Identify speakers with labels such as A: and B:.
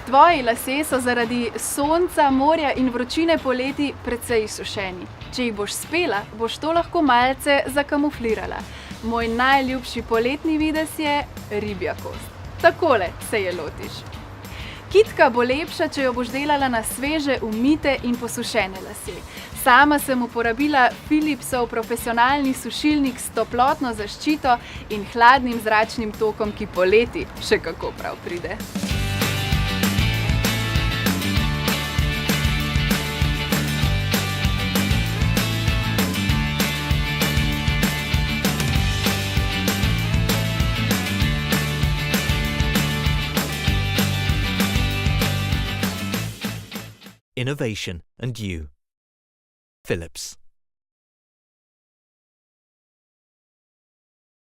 A: Tvoji lasje so zaradi sonca, morja in vročine poleti precej izsušeni. Če jih boš spela, boš to lahko malce zakamuflirala. Moj najljubši poletni videz je ribja kost. Takole se je lotiš. Kitka bo lepša, če jo boš delala na sveže, umite in posušene lase. Sama sem uporabila Philipsov profesionalni sušilnik s toplotno zaščito in hladnim zračnim tokom, ki poleti še kako prav pride.
B: Innovation and you. Philips.